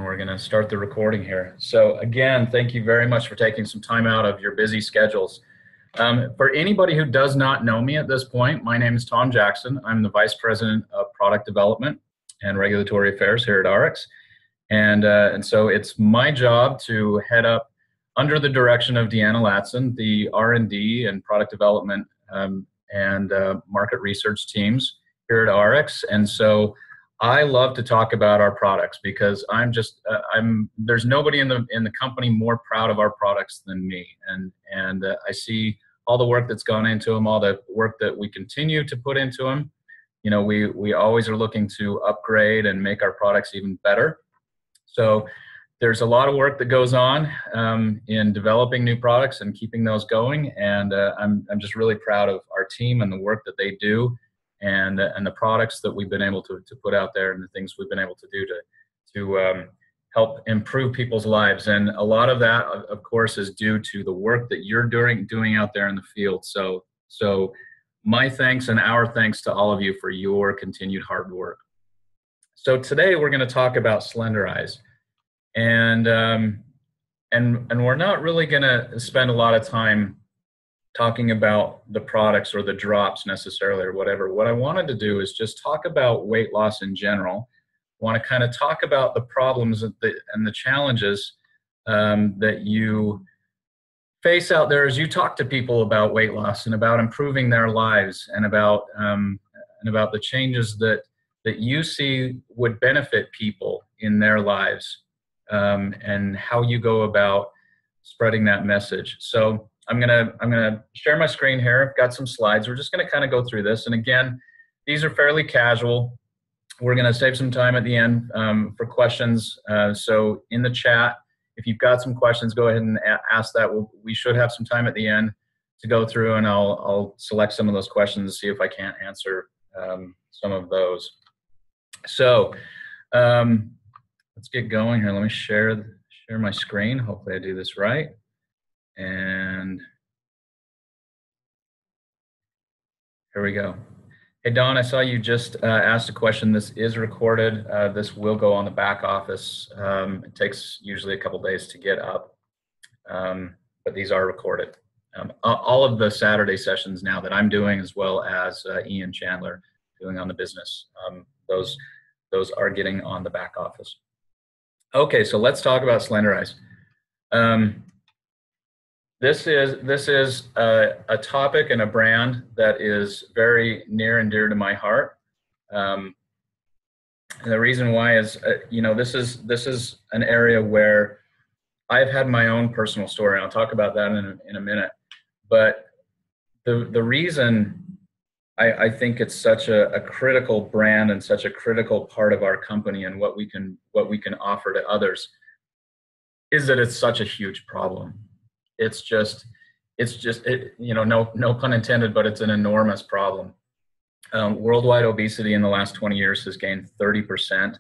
we're going to start the recording here. So again, thank you very much for taking some time out of your busy schedules. For anybody who does not know me at this point, my name is Tom Jackson. I'm the Vice President of Product Development and Regulatory Affairs here at RX. And so it's my job to head up, under the direction of Deanna Latson, the R&D and product development and market research teams here at RX. And so I love to talk about our products because there's nobody in the company more proud of our products than me. And I see all the work that's gone into them, all the work that we continue to put into them. You know, we always are looking to upgrade and make our products even better. So there's a lot of work that goes on in developing new products and keeping those going. And I'm just really proud of our team and the work that they do, and the products that we've been able to put out there, and the things we've been able to do to help improve people's lives. And a lot of that, of course, is due to the work that you're doing out there in the field. So my thanks and our thanks to all of you for your continued hard work. So today we're going to talk about Slenderiiz. And we're not really going to spend a lot of time talking about the products or the drops necessarily or whatever. What I wanted to do is just talk about weight loss in general. I want to kind of talk about the problems and the challenges that you face out there as you talk to people about weight loss and about improving their lives, and about the changes that you see would benefit people in their lives. And how you go about spreading that message. So I'm gonna share my screen here. I've got some slides. We're just gonna kind of go through this. And again, these are fairly casual. We're gonna save some time at the end for questions. So in the chat, if you've got some questions, go ahead and ask that. We should have some time at the end to go through, and I'll select some of those questions and see if I can't answer some of those. So. Let's get going here. Let me share my screen. Hopefully I do this right. And here we go. Hey, Don, I saw you just asked a question. This is recorded. This will go on the back office. It takes usually a couple days to get up, but these are recorded. All of the Saturday sessions now that I'm doing, as well as Ian Chandler doing on the business, those are getting on the back office. Okay, so let's talk about Slenderiiz. This is a topic and a brand that is very near and dear to my heart. And the reason why is, you know, this is an area where I've had my own personal story, and I'll talk about that in a minute. But the reason I think it's such a critical brand and such a critical part of our company and what we can offer to others is that it's such a huge problem. It's just you know, no pun intended, but it's an enormous problem. Worldwide obesity in the last 20 years has gained 30%.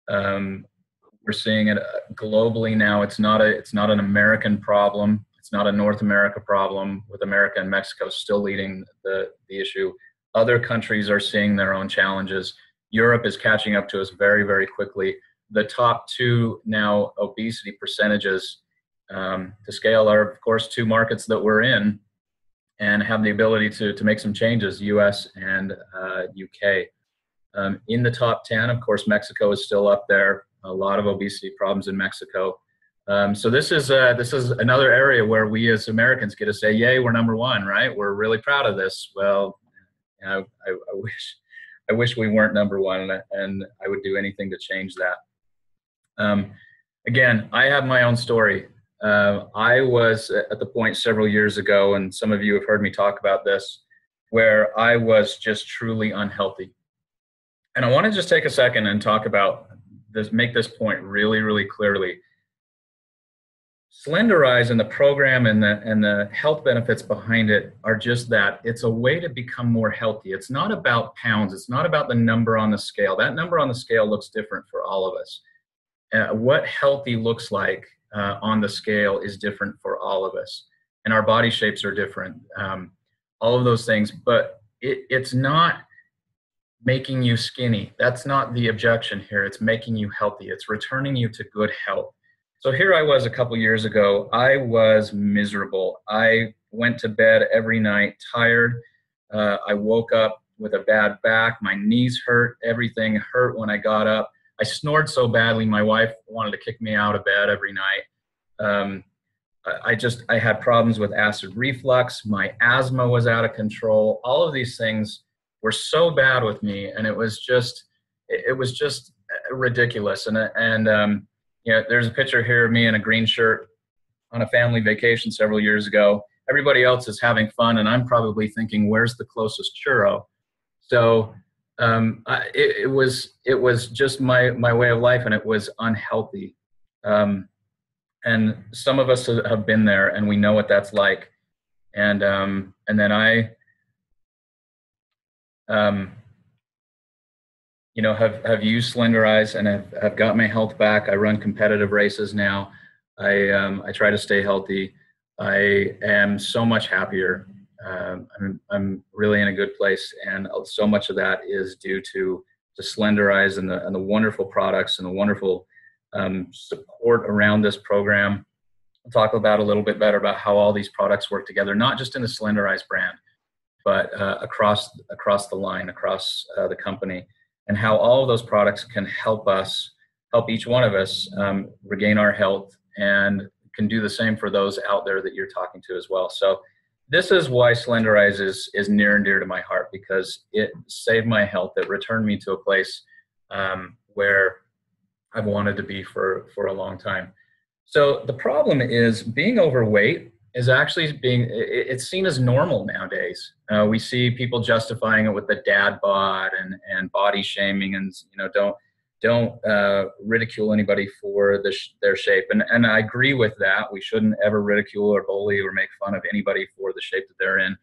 We're seeing it globally now. It's not an American problem. It's not a North America problem, with America and Mexico still leading the issue. Other countries are seeing their own challenges. Europe is catching up to us very, very quickly. The top two now obesity percentages to scale are, of course, two markets that we're in and have the ability to make some changes, US and UK. In the top 10, of course, Mexico is still up there. A lot of obesity problems in Mexico. So this is another area where we as Americans get to say, yay, we're number one, right? We're really proud of this. Well, I wish we weren't number one, and I would do anything to change that. Again, I have my own story. I was at the point several years ago, and some of you have heard me talk about this, where I was just truly unhealthy. And I want to just take a second and talk about this, make this point really, really clearly. Slenderiiz and the program and the health benefits behind it are just that. It's a way to become more healthy. It's not about pounds. It's not about the number on the scale. That number on the scale looks different for all of us. What healthy looks like on the scale is different for all of us. And our body shapes are different. All of those things. But it's not making you skinny. That's not the objection here. It's making you healthy. It's returning you to good health. So here I was a couple years ago. I was miserable. I went to bed every night tired. I woke up with a bad back. My knees hurt. Everything hurt when I got up. I snored so badly, my wife wanted to kick me out of bed every night. I had problems with acid reflux. My asthma was out of control. All of these things were so bad with me, and it was just ridiculous. You know, there's a picture here of me in a green shirt on a family vacation several years ago. Everybody else is having fun, and I'm probably thinking, where's the closest churro? So it was just my way of life, and it was unhealthy. And some of us have been there, and we know what that's like. And then I, you know, have used Slenderiiz and have got my health back. I run competitive races now. I try to stay healthy. I am so much happier. I'm really in a good place, and so much of that is due to Slenderiiz and the wonderful products and the wonderful support around this program. I'll talk about a little bit better about how all these products work together, not just in the Slenderiiz brand, but across the line, across the company, and how all of those products can help each one of us regain our health, and can do the same for those out there that you're talking to as well. So this is why Slenderiiz is near and dear to my heart, because it saved my health. It returned me to a place where I've wanted to be for a long time. So the problem is being overweight is actually it's seen as normal nowadays. We see people justifying it with the dad bod and body shaming, and you know, don't ridicule anybody for their shape. And I agree with that. We shouldn't ever ridicule or bully or make fun of anybody for the shape that they're in.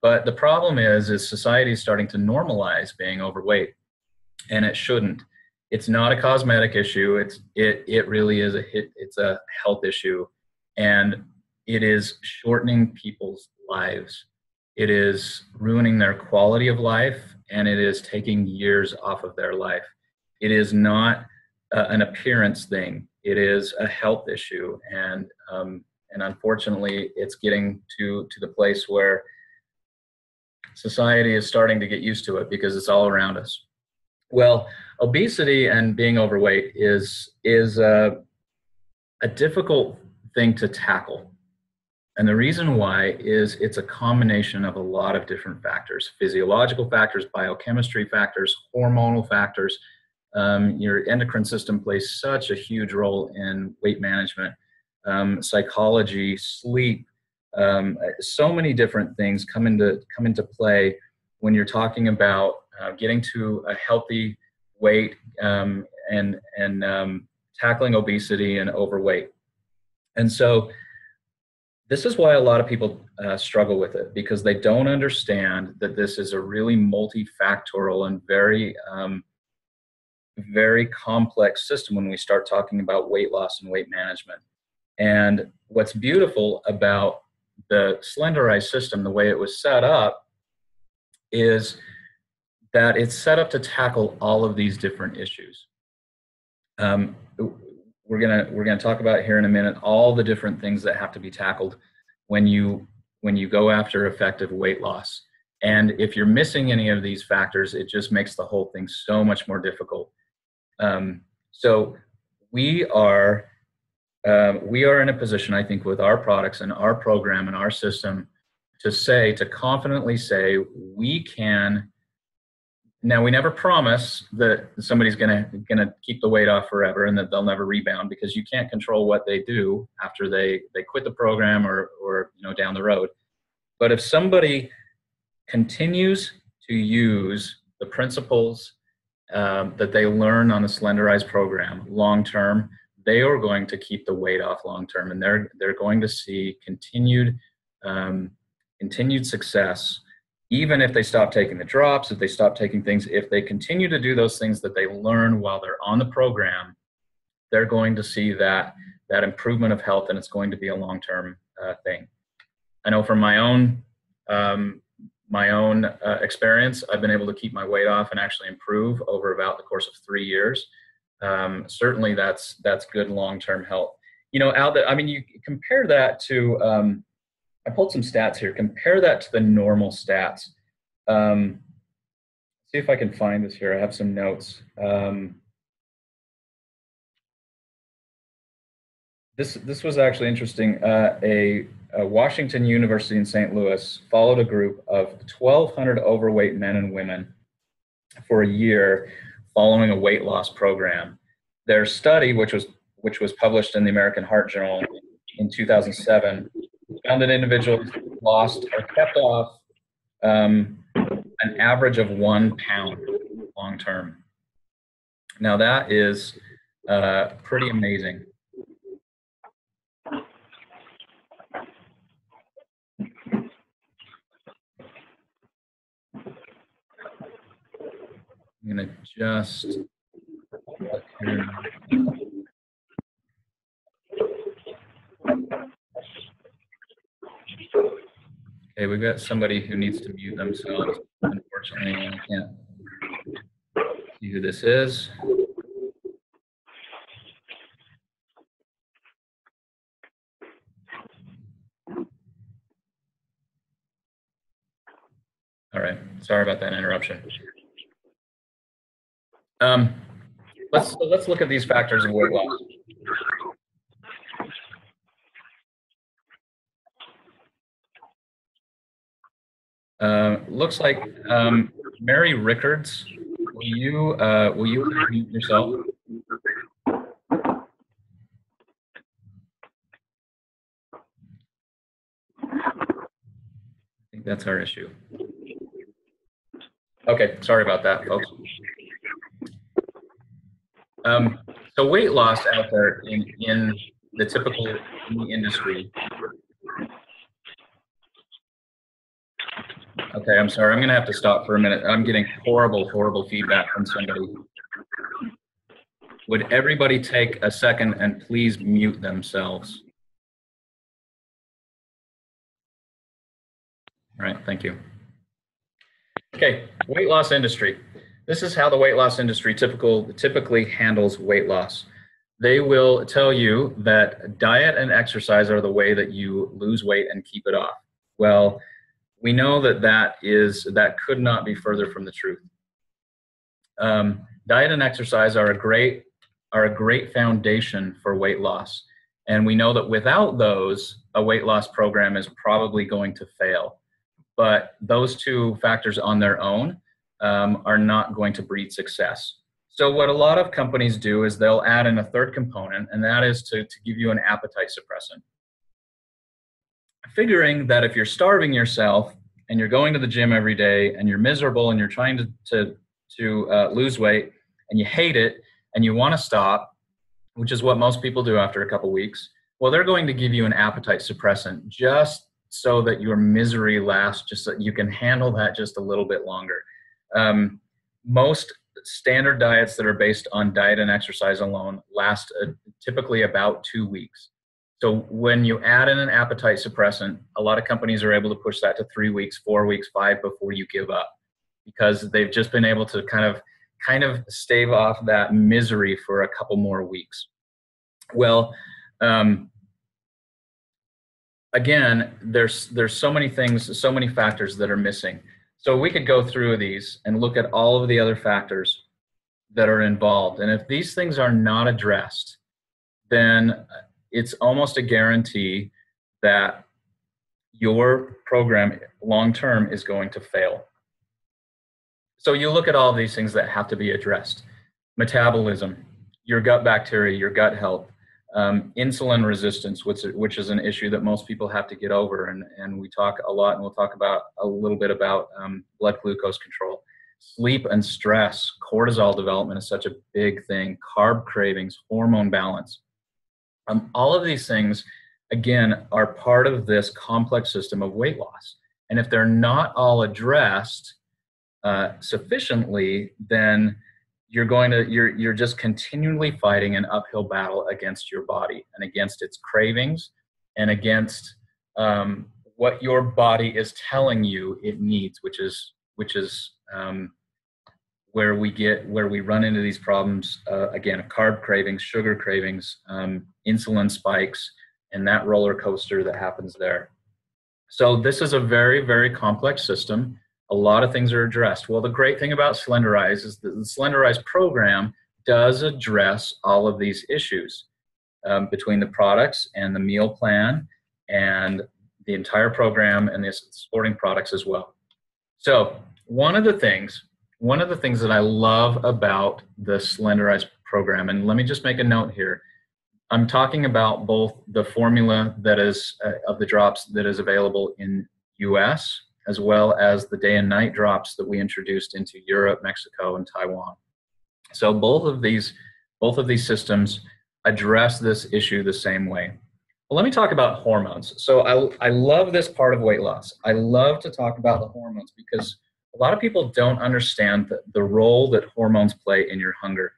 But the problem is society is starting to normalize being overweight, and it shouldn't. It's not a cosmetic issue. It really is it's a health issue, and it is shortening people's lives. It is ruining their quality of life, and it is taking years off of their life. It is not an appearance thing. It is a health issue, and unfortunately, it's getting to the place where society is starting to get used to it because it's all around us. Well, obesity and being overweight is a difficult thing to tackle. And the reason why is it's a combination of a lot of different factors: physiological factors, biochemistry factors, hormonal factors. Your endocrine system plays such a huge role in weight management, psychology, sleep. So many different things come into play when you're talking about getting to a healthy weight and tackling obesity and overweight. And so this is why a lot of people struggle with it, because they don't understand that this is a really multifactorial and very complex system when we start talking about weight loss and weight management. And what's beautiful about the Slenderiiz system, the way it was set up, is that it's set up to tackle all of these different issues. We're gonna talk about here in a minute all the different things that have to be tackled when you go after effective weight loss. And if you're missing any of these factors, it just makes the whole thing so much more difficult. So we are in a position, I think, with our products and our program and our system to confidently say we can. Now, we never promise that somebody's gonna keep the weight off forever and that they'll never rebound, because you can't control what they do after they quit the program or you know, down the road. But if somebody continues to use the principles that they learn on the Slenderiiz program long term, they are going to keep the weight off long term, and they're going to see continued success. Even if they stop taking the drops, if they stop taking things, if they continue to do those things that they learn while they're on the program, they're going to see that improvement of health, and it's going to be a long-term thing. I know from my own my own experience, I've been able to keep my weight off and actually improve over about the course of 3 years. Certainly that's good long-term health. You know, I mean, you compare that to, I pulled some stats here, compare that to the normal stats. See if I can find this here. I have some notes. This was actually interesting. A Washington University in St. Louis followed a group of 1,200 overweight men and women for a year following a weight loss program. Their study, which was published in the American Heart Journal in 2007, found that individuals lost or kept off an average of 1 pound long term. Now that is pretty amazing. I'm gonna just look here. Okay, we've got somebody who needs to mute themselves. Unfortunately, I can't see who this is. All right, sorry about that interruption. Let's look at these factors of weight loss. Looks like Mary Rickards, will you unmute yourself? I think that's our issue. Okay, sorry about that, folks. So weight loss out there in the typical industry. Okay, I'm sorry. I'm going to have to stop for a minute. I'm getting horrible feedback from somebody. Would everybody take a second and please mute themselves? All right, thank you. Okay, weight loss industry. This is how the weight loss industry typically handles weight loss. They will tell you that diet and exercise are the way that you lose weight and keep it off. Well, we know that could not be further from the truth. Diet and exercise are a great foundation for weight loss. And we know that without those, a weight loss program is probably going to fail. But those two factors on their own are not going to breed success. So what a lot of companies do is they'll add in a third component, and that is to give you an appetite suppressant. Figuring that if you're starving yourself and you're going to the gym every day and you're miserable and you're trying to lose weight and you hate it and you want to stop, which is what most people do after a couple weeks, well, they're going to give you an appetite suppressant just so that your misery lasts, just so you can handle that just a little bit longer. Most standard diets that are based on diet and exercise alone last typically about 2 weeks. So when you add in an appetite suppressant, a lot of companies are able to push that to 3 weeks, 4 weeks, 5 before you give up, because they've just been able to kind of stave off that misery for a couple more weeks. Well, again, there's so many things, so many factors that are missing. So we could go through these and look at all of the other factors that are involved. And if these things are not addressed, then it's almost a guarantee that your program long-term is going to fail. So you look at all of these things that have to be addressed. Metabolism, your gut bacteria, your gut health, insulin resistance, which is an issue that most people have to get over, and we talk a lot, and we'll talk about a little bit about blood glucose control. Sleep and stress, cortisol development is such a big thing, carb cravings, hormone balance. All of these things, again, are part of this complex system of weight loss. And if they're not all addressed sufficiently, then you're just continually fighting an uphill battle against your body and against its cravings and against what your body is telling you it needs, which is where we run into these problems again of carb cravings, sugar cravings, insulin spikes, and that roller coaster that happens there. So this is a very, very complex system. A lot of things are addressed. Well, the great thing about Slenderiiz is that the Slenderiiz program does address all of these issues between the products and the meal plan and the entire program and the supporting products as well. So one of the things that I love about the Slenderiiz program, and let me just make a note here, I'm talking about both the formula that is of the drops that is available in US, as well as the day and night drops that we introduced into Europe, Mexico, and Taiwan. So both of these systems address this issue the same way. Well, let me talk about hormones. So I love this part of weight loss. I love to talk about the hormones because a lot of people don't understand the role that hormones play in your hunger.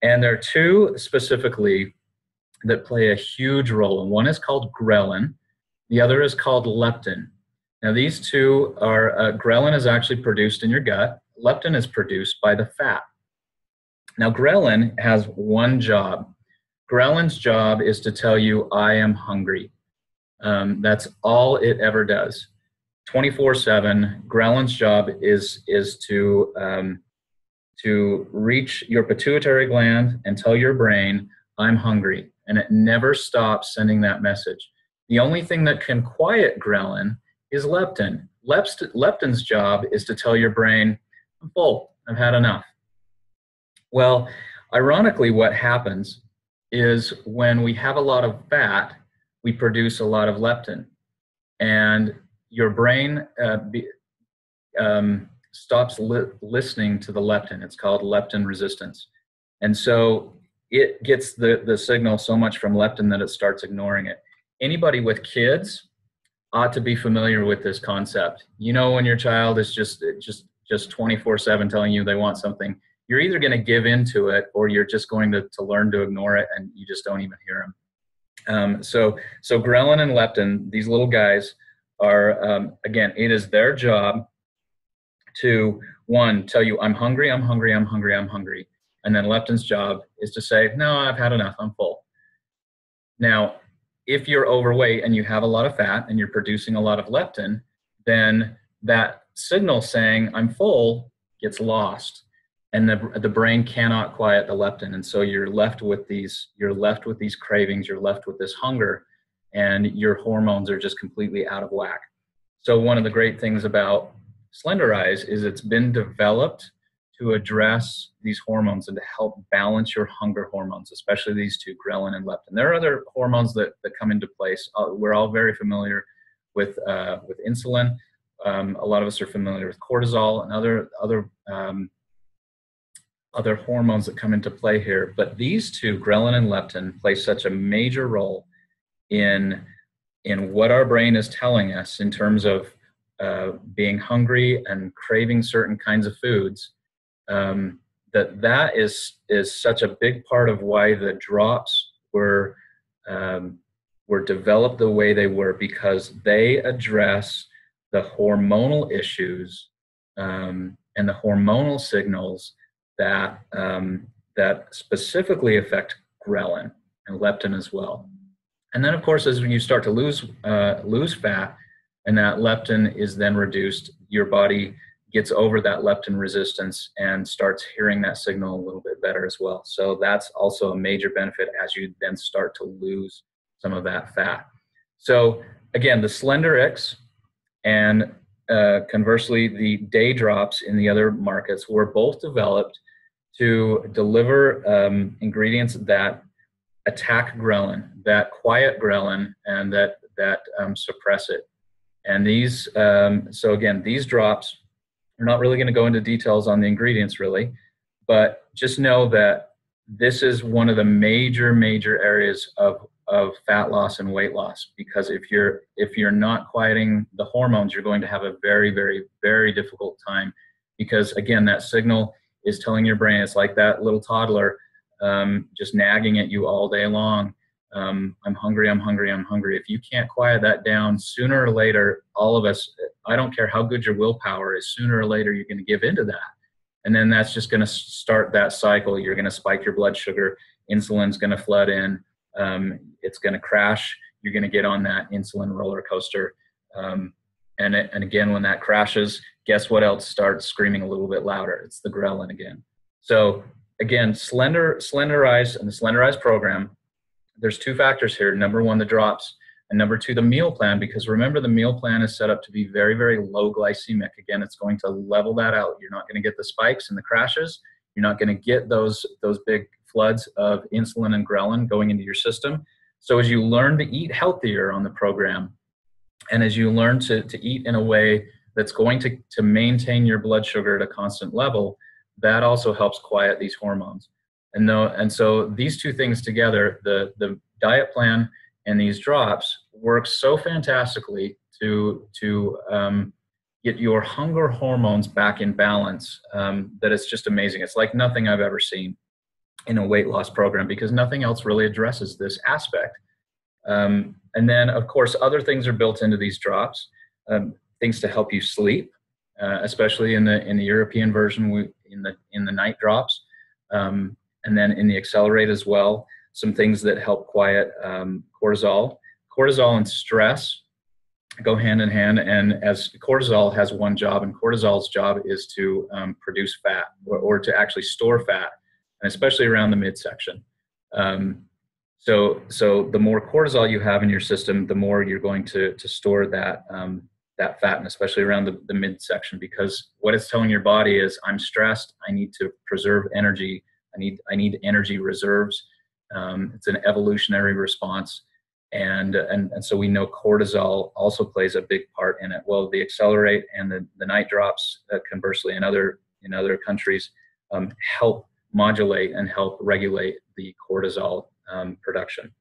And there are two specifically that play a huge role. And one is called ghrelin. The other is called leptin. Now these two are, ghrelin is actually produced in your gut. Leptin is produced by the fat. Now ghrelin has one job. Ghrelin's job is to tell you, I am hungry. That's all it ever does. 24/7, ghrelin's job is to reach your pituitary gland and tell your brain, I'm hungry. And it never stops sending that message. The only thing that can quiet ghrelin is leptin. Leptin's job is to tell your brain, I'm full, I've had enough. Well, ironically, what happens is when we have a lot of fat, we produce a lot of leptin. And your brain stops listening to the leptin. It's called leptin resistance. And so it gets the signal so much from leptin that it starts ignoring it. Anybody with kids ought to be familiar with this concept. You know, when your child is just 24/7 telling you they want something, you're either going to give into it or you're just going to learn to ignore it and you just don't even hear them. So ghrelin and leptin, these little guys are, again, it is their job to, one, tell you, I'm hungry, I'm hungry, I'm hungry, I'm hungry. And then leptin's job is to say, no, I've had enough, I'm full. Now, if you're overweight and you have a lot of fat and you're producing a lot of leptin, then that signal saying I'm full gets lost. And the brain cannot quiet the leptin. And so you're left with these cravings, you're left with this hunger, and your hormones are just completely out of whack. So one of the great things about Slenderiiz is it's been developed to address these hormones and to help balance your hunger hormones, especially these two, ghrelin and leptin. There are other hormones that come into place. We're all very familiar with insulin. A lot of us are familiar with cortisol and other hormones that come into play here. But these two, ghrelin and leptin, play such a major role in what our brain is telling us in terms of being hungry and craving certain kinds of foods, that is such a big part of why the drops were developed the way they were, because they address the hormonal issues and the hormonal signals that specifically affect ghrelin and leptin as well. And then, of course, as you start to lose fat and that leptin is then reduced, your body gets over that leptin resistance and starts hearing that signal a little bit better as well. So that's also a major benefit as you then start to lose some of that fat. So again, the Slenderiiz and conversely, the day drops in the other markets were both developed to deliver ingredients that attack ghrelin, that quiet ghrelin, and that suppress it. And these, so again, these drops, we're not really going to go into details on the ingredients really, but just know that this is one of the major areas of fat loss and weight loss, because if you're not quieting the hormones, you're going to have a very difficult time, because again, that signal is telling your brain, it's like that little toddler just nagging at you all day long. I'm hungry, I'm hungry, I'm hungry. If you can't quiet that down, sooner or later, all of us, I don't care how good your willpower is, sooner or later you're going to give into that. And then that's just going to start that cycle. You're going to spike your blood sugar, insulin's going to flood in, it's going to crash, you're going to get on that insulin roller coaster. And again, when that crashes, guess what else starts screaming a little bit louder? It's the ghrelin again. So again, Slenderiiz and the Slenderiiz program, there's two factors here. Number one, the drops, and number two, the meal plan, because remember, the meal plan is set up to be very, very low glycemic. Again, it's going to level that out. You're not going to get the spikes and the crashes. You're not going to get those big floods of insulin and ghrelin going into your system. So as you learn to eat healthier on the program, and as you learn to eat in a way that's going to maintain your blood sugar at a constant level, that also helps quiet these hormones. And so these two things together, the diet plan and these drops, work so fantastically to get your hunger hormones back in balance, that it's just amazing. It's like nothing I've ever seen in a weight loss program, because nothing else really addresses this aspect. And then, of course, other things are built into these drops, things to help you sleep, especially in the European version, in the night drops. And then in the Accelerate as well, some things that help quiet cortisol. Cortisol and stress go hand in hand, and as cortisol has one job, and cortisol's job is to produce fat, or to actually store fat, and especially around the midsection. So the more cortisol you have in your system, the more you're going to store that fat, and especially around the midsection, because what it's telling your body is, I'm stressed, I need to preserve energy, I need energy reserves. It's an evolutionary response, and so we know cortisol also plays a big part in it. Well, the Accelerate and the night drops, conversely, in other countries, help modulate and help regulate the cortisol production.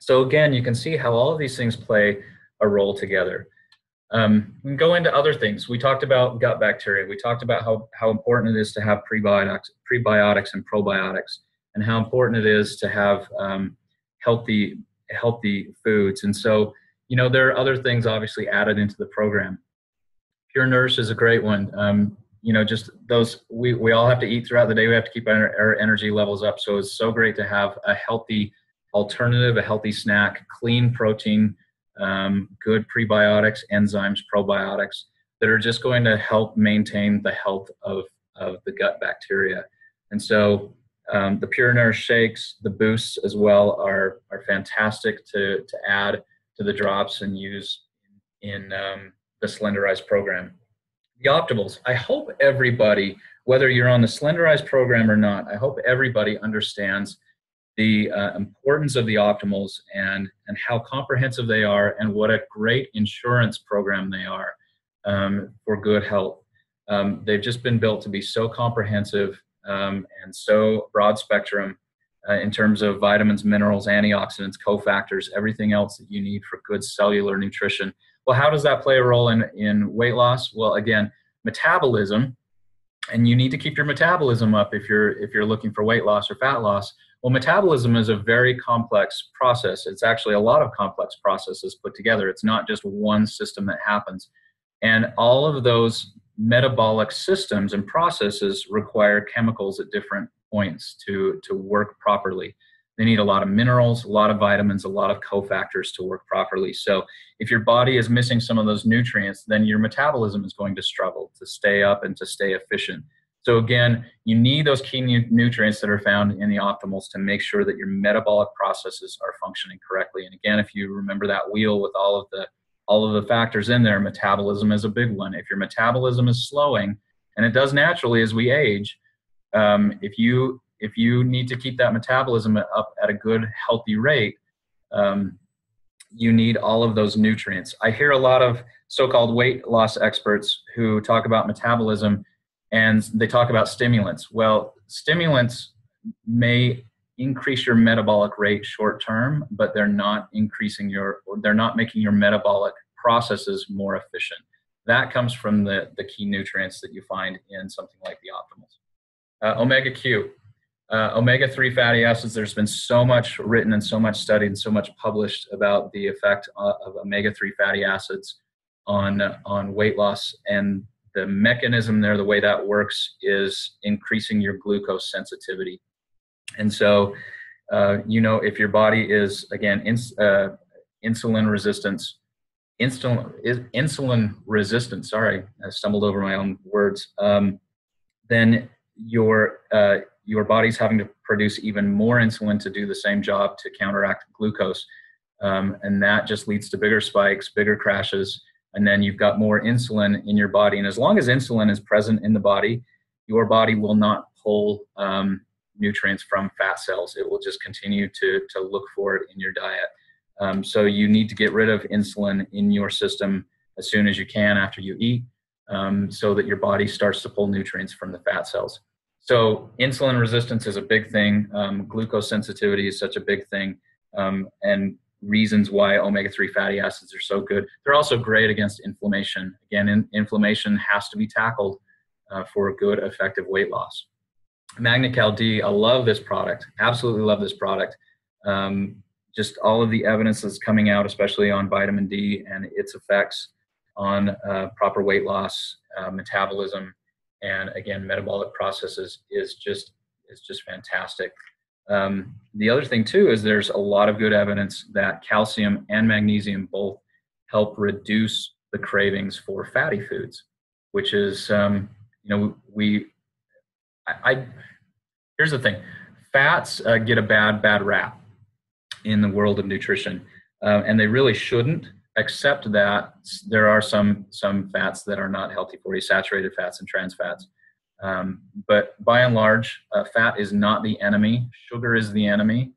So again, you can see how all of these things play a role together. We can go into other things. We talked about gut bacteria. We talked about how important it is to have prebiotics and probiotics, and how important it is to have healthy foods. And so, there are other things obviously added into the program. Pure Nourish is a great one. Just those, we all have to eat throughout the day. We have to keep our energy levels up. So it's so great to have a healthy alternative, a healthy snack, clean protein, good prebiotics, enzymes, probiotics that are just going to help maintain the health of the gut bacteria. And so the Pure Nourish shakes, the boosts as well, are fantastic to add to the drops and use in the Slenderiiz program. The optimals, I hope everybody, whether you're on the Slenderiiz program or not, I hope everybody understands the importance of the optimals and how comprehensive they are, and what a great insurance program they are for good health. They've just been built to be so comprehensive and so broad spectrum in terms of vitamins, minerals, antioxidants, cofactors, everything else that you need for good cellular nutrition. Well, how does that play a role in weight loss? Well, again, metabolism, and you need to keep your metabolism up if you're looking for weight loss or fat loss. Well, metabolism is a very complex process. It's actually a lot of complex processes put together. It's not just one system that happens. And all of those metabolic systems and processes require chemicals at different points to work properly. They need a lot of minerals, a lot of vitamins, a lot of cofactors to work properly. So if your body is missing some of those nutrients, then your metabolism is going to struggle to stay up and to stay efficient. So again, you need those key nutrients that are found in the optimals to make sure that your metabolic processes are functioning correctly. And again, if you remember that wheel with all of the factors in there, metabolism is a big one. If your metabolism is slowing, and it does naturally as we age, if you need to keep that metabolism up at a good, healthy rate, you need all of those nutrients. I hear a lot of so-called weight loss experts who talk about metabolism, and they talk about stimulants. Well, stimulants may increase your metabolic rate short term, but they're not making your metabolic processes more efficient. That comes from the key nutrients that you find in something like the optimals. Omega Q. Omega-3 fatty acids, there's been so much written and so much studied and so much published about the effect of omega-3 fatty acids on weight loss. And the mechanism there, the way that works, is increasing your glucose sensitivity. And so, if your body is, again, insulin resistant, sorry, I stumbled over my own words, then your body's having to produce even more insulin to do the same job to counteract glucose. And that just leads to bigger spikes, bigger crashes, and then you've got more insulin in your body. And as long as insulin is present in the body, your body will not pull nutrients from fat cells. It will just continue to look for it in your diet. So you need to get rid of insulin in your system as soon as you can after you eat, so that your body starts to pull nutrients from the fat cells. So insulin resistance is a big thing. Glucose sensitivity is such a big thing, and reasons why omega-3 fatty acids are so good. They're also great against inflammation. Again, inflammation has to be tackled for a good, effective weight loss. MagnaCal D, I love this product. Absolutely love this product. Just all of the evidence that's coming out, especially on vitamin D and its effects on proper weight loss, metabolism, and again, metabolic processes is just fantastic. The other thing too is there's a lot of good evidence that calcium and magnesium both help reduce the cravings for fatty foods, which is, here's the thing, fats get a bad rap in the world of nutrition, and they really shouldn't, except that there are some fats that are not healthy for you, saturated fats and trans fats. But by and large, fat is not the enemy. Sugar is the enemy.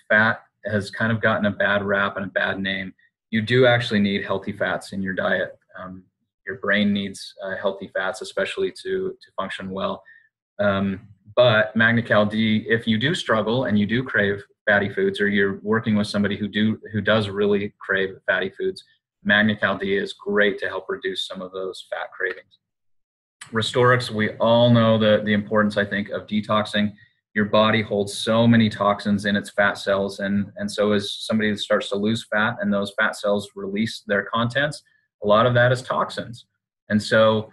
Fat has kind of gotten a bad rap and a bad name. You do actually need healthy fats in your diet. Your brain needs healthy fats, especially to function well. But MagnaCal D, if you do struggle and you do crave fatty foods, or you're working with somebody who does really crave fatty foods, MagnaCal D is great to help reduce some of those fat cravings. Restorix, we all know the importance, I think, of detoxing. Your body holds so many toxins in its fat cells, and so as somebody starts to lose fat and those fat cells release their contents, a lot of that is toxins. And so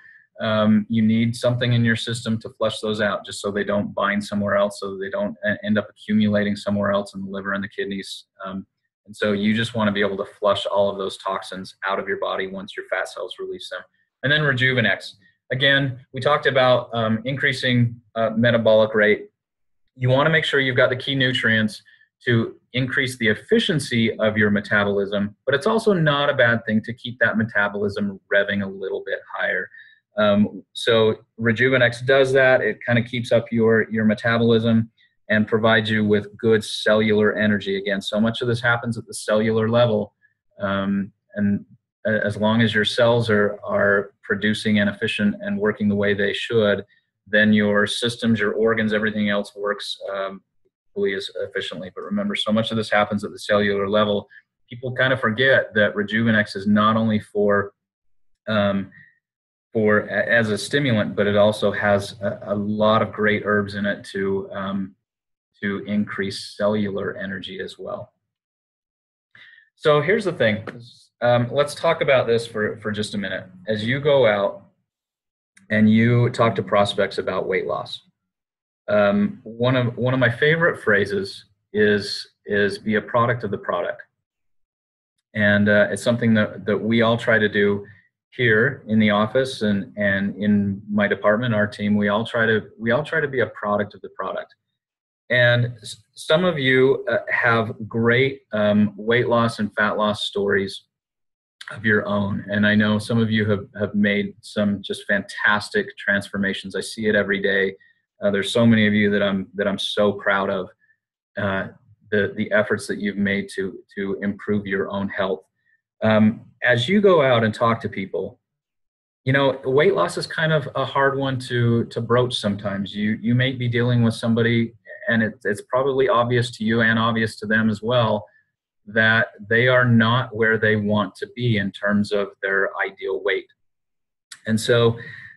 you need something in your system to flush those out, just so they don't bind somewhere else, so they don't end up accumulating somewhere else in the liver and the kidneys. And so you just want to be able to flush all of those toxins out of your body once your fat cells release them. And then Rejuvenex. Again, we talked about increasing metabolic rate. You want to make sure you've got the key nutrients to increase the efficiency of your metabolism, but it's also not a bad thing to keep that metabolism revving a little bit higher. So Rejuvenex does that. It kind of keeps up your metabolism and provides you with good cellular energy. Again, so much of this happens at the cellular level, and as long as your cells are producing and efficient and working the way they should, then your systems, your organs, everything else works equally as efficiently. But remember, so much of this happens at the cellular level. People kind of forget that Rejuvenex is not only for as a stimulant, but it also has a lot of great herbs in it to increase cellular energy as well. So here's the thing. Let's talk about this for just a minute. As you go out and you talk to prospects about weight loss, one of my favorite phrases is be a product of the product. And it's something that we all try to do here in the office and in my department, our team. We all try to be a product of the product. And some of you have great weight loss and fat loss stories of your own. And I know some of you have made some just fantastic transformations. I see it every day. There's so many of you that I'm so proud of, the efforts that you've made to improve your own health. As you go out and talk to people, weight loss is kind of a hard one to broach sometimes. You may be dealing with somebody, and it's probably obvious to you and obvious to them as well, that they are not where they want to be in terms of their ideal weight. And so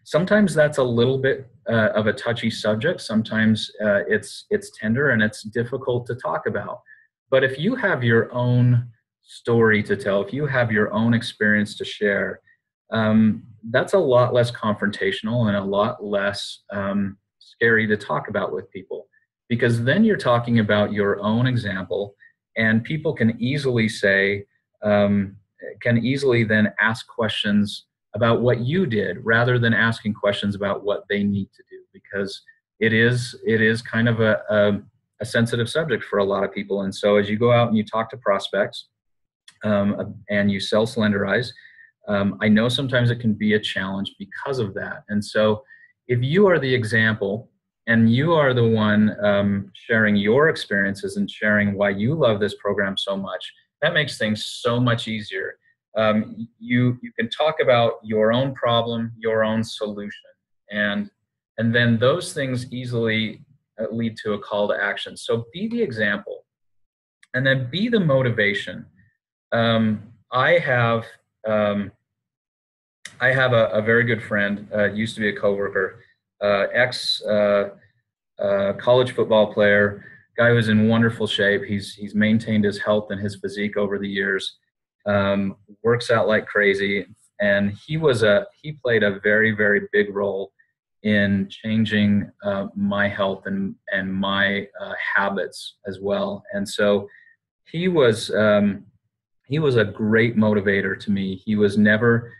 sometimes that's a little bit of a touchy subject. Sometimes it's tender and it's difficult to talk about. But if you have your own story to tell, if you have your own experience to share, that's a lot less confrontational and a lot less scary to talk about with people, because then you're talking about your own example, and people can easily say, can easily then ask questions about what you did rather than asking questions about what they need to do, because it is kind of a sensitive subject for a lot of people. And so as you go out and you talk to prospects and you sell Slenderiiz, I know sometimes it can be a challenge because of that. And so if you are the example and you are the one sharing your experiences and sharing why you love this program so much, that makes things so much easier. You can talk about your own problem, your own solution, and then those things easily lead to a call to action. So be the example, and then be the motivation. I have a very good friend, used to be a coworker, ex college football player, guy who's in wonderful shape. He's maintained his health and his physique over the years. Works out like crazy, and he played a very, very big role in changing my health and my habits as well. And so he was a great motivator to me. He was never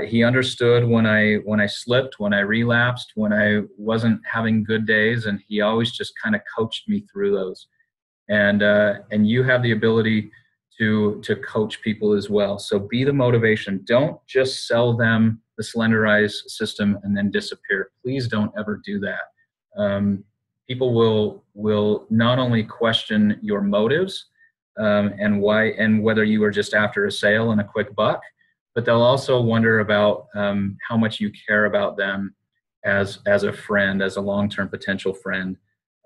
he understood when I slipped, when I relapsed, when I wasn't having good days, and he always just kind of coached me through those. And you have the ability to coach people as well. So be the motivation. Don't just sell them the Slenderiiz system and then disappear. Please don't ever do that. People will not only question your motives and why and whether you are just after a sale and a quick buck, but they'll also wonder about how much you care about them as a friend, as a long-term potential friend.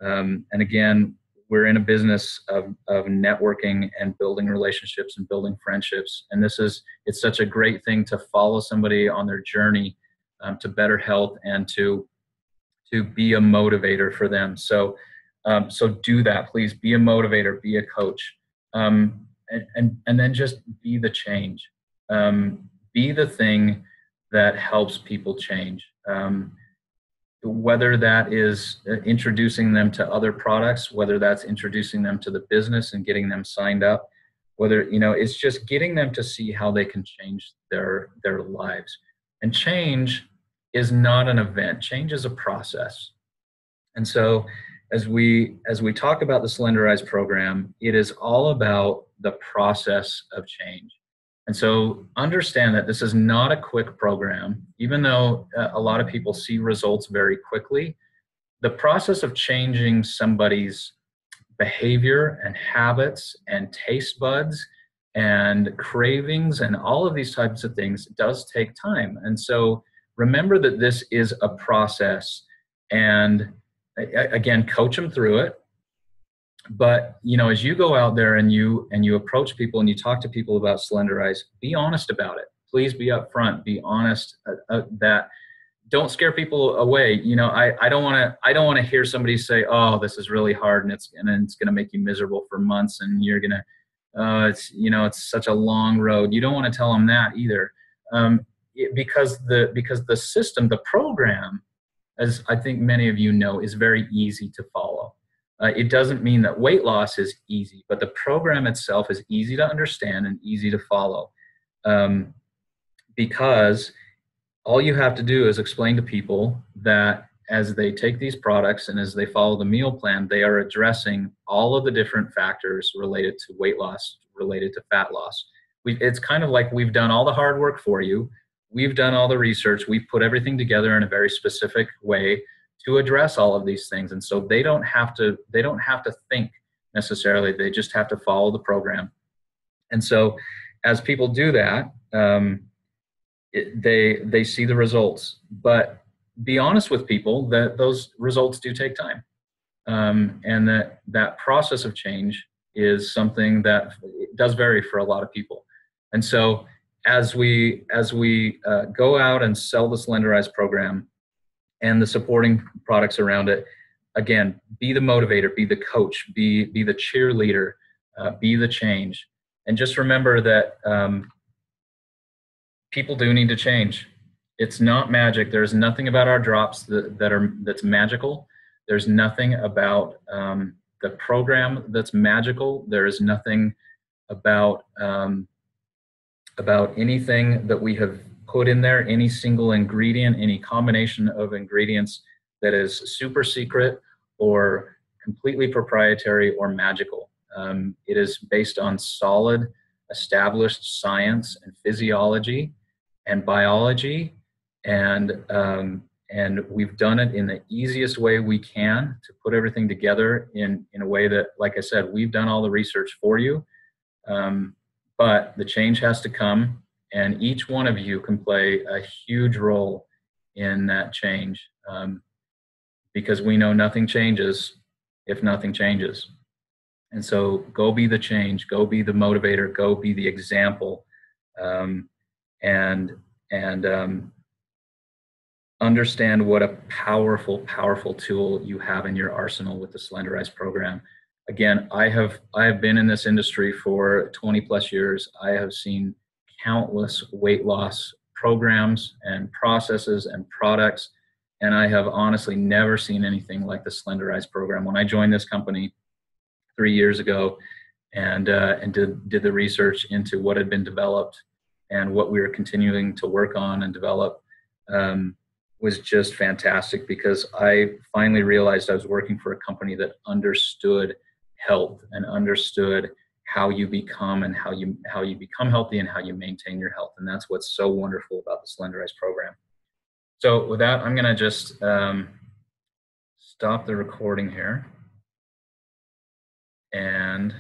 And again, we're in a business of networking and building relationships and building friendships. And it's such a great thing to follow somebody on their journey to better health and to be a motivator for them. So do that, please. Be a motivator, be a coach, and then just be the change. Be the thing that helps people change. Whether that is introducing them to other products, whether that's introducing them to the business and getting them signed up, whether, it's just getting them to see how they can change their lives. And change is not an event. Change is a process. And so as we talk about the Slenderiiz program, it is all about the process of change. And so understand that this is not a quick program. Even though a lot of people see results very quickly, the process of changing somebody's behavior and habits and taste buds and cravings and all of these types of things does take time. And so remember that this is a process, and again, coach them through it. But, as you go out there and you approach people and you talk to people about Slenderiiz, be honest about it. Please be upfront, be honest that don't scare people away. I don't want to hear somebody say, "Oh, this is really hard and it's going to make you miserable for months and you're going to, it's such a long road." You don't want to tell them that either. Because the system, the program, as I think many of you know, is very easy to follow. It doesn't mean that weight loss is easy, but the program itself is easy to understand and easy to follow, because all you have to do is explain to people that as they take these products and as they follow the meal plan, they are addressing all of the different factors related to weight loss, related to fat loss. It's kind of like we've done all the hard work for you. We've done all the research. We've put everything together in a very specific way to address all of these things. And so they don't have to think necessarily. They just have to follow the program. And so as people do that, they see the results. But be honest with people that those results do take time. And that process of change is something that does vary for a lot of people. And so as we go out and sell the Slenderiiz program, and the supporting products around it. Again, be the motivator, be the coach, be the cheerleader, be the change. And just remember that people do need to change. It's not magic. There's nothing about our drops that's magical. There's nothing about the program that's magical. There is nothing about anything that we have put in there, any single ingredient, any combination of ingredients that is super secret or completely proprietary or magical. It is based on solid, established science and physiology and biology, and we've done it in the easiest way we can to put everything together in a way that, like I said, we've done all the research for you. But the change has to come, and each one of you can play a huge role in that change, because we know nothing changes if nothing changes. And so go be the change, go be the motivator, go be the example, and understand what a powerful, powerful tool you have in your arsenal with the Slenderiiz program. Again, I have been in this industry for 20 plus years. I have seen countless weight loss programs and processes and products, and I have honestly never seen anything like the Slenderiiz program. When I joined this company 3 years ago and did the research into what had been developed and what we were continuing to work on and develop, was just fantastic, because I finally realized I was working for a company that understood health and understood how you become and how you become healthy and how you maintain your health. And that's what's so wonderful about the Slenderiiz program. So with that, I'm going to just stop the recording here. And